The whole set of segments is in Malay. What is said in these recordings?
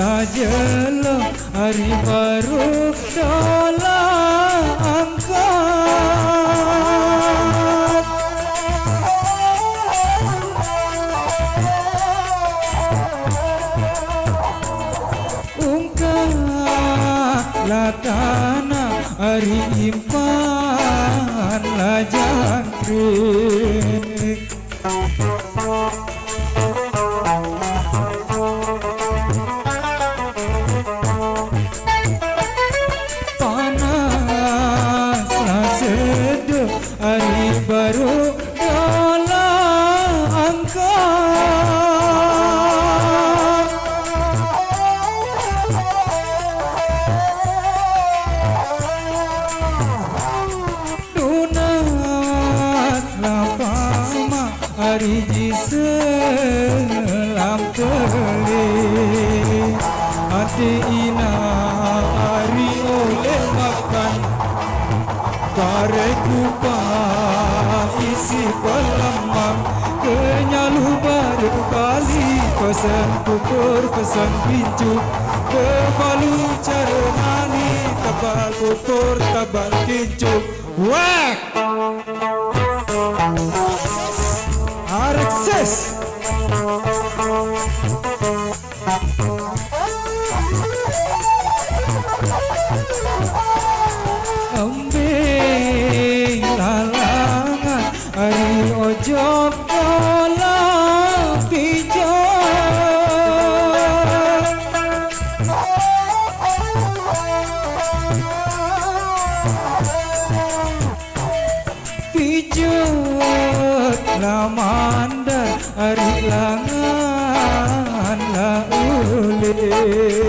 jelo hari baru dola angkat ungkap latana hari impan la jangkrik hari baru dola angkat dunat lapama hari jiselam telik hati ina hari oleh makan Pareku isi pelemam kenyalu baru kali pesan kukur pesan pincu kebalu cara nani tabal kukur tabal kincu wak Alexis hari ojo dola pijak pijak lamanda hari langan la ulih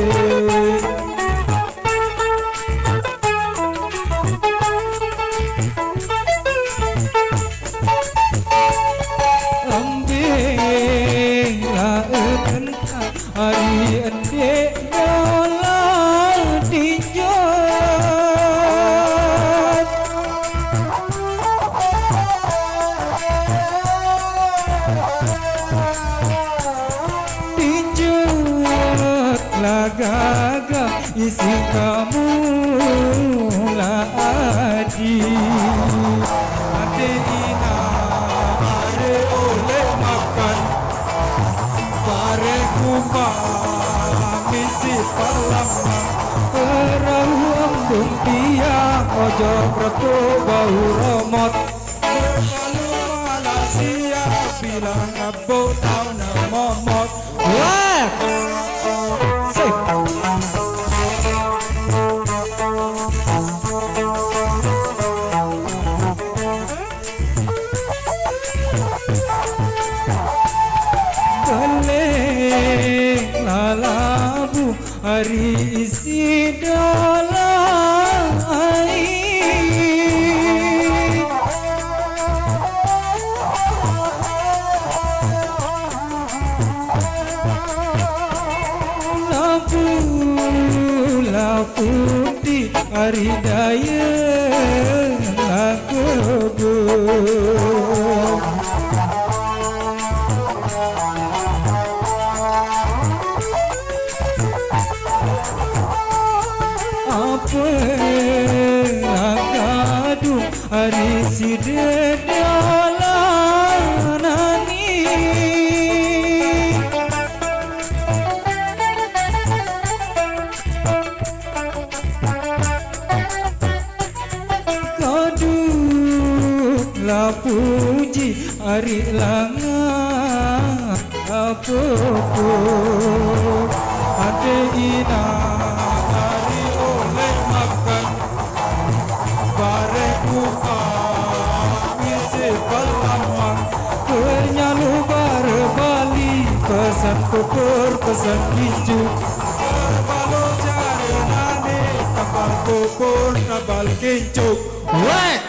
hari endek dola dijat dijat lagaga isi kamu la adi ade ina ade oleh makan pareku misi palama perahu embung tiang ojo proto bau romot kalau Malaysia bilang abo tau na momot wah sip labu hari isi dola air labu di hari daya lagu agadu hari sidedala nani kadu la puji hari langan apa-apa ade ina hari oleh makan bareku misi pelamang penyalu berbali pesan kukur pesan hiju berbalo jari nani kapal kukur kapal kincu wek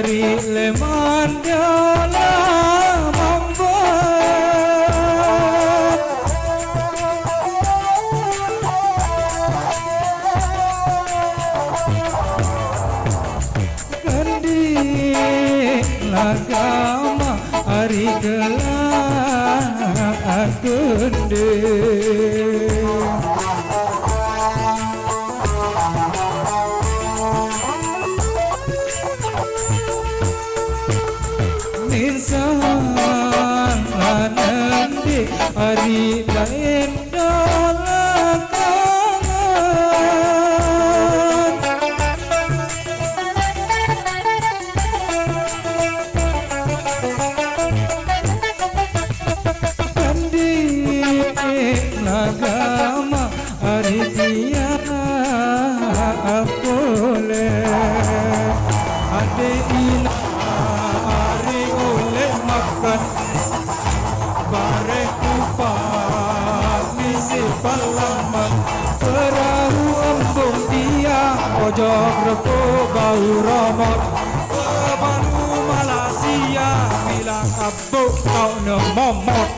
hari leman dola membuat Nisan nanti hari lain dolakan pendidik agama hari tiada boleh adik ina hari oleh makan bareng kupat misi palaman perahu embung dia pojok repo bau romot kebalu Malaysia bilang abuk kau nemomot.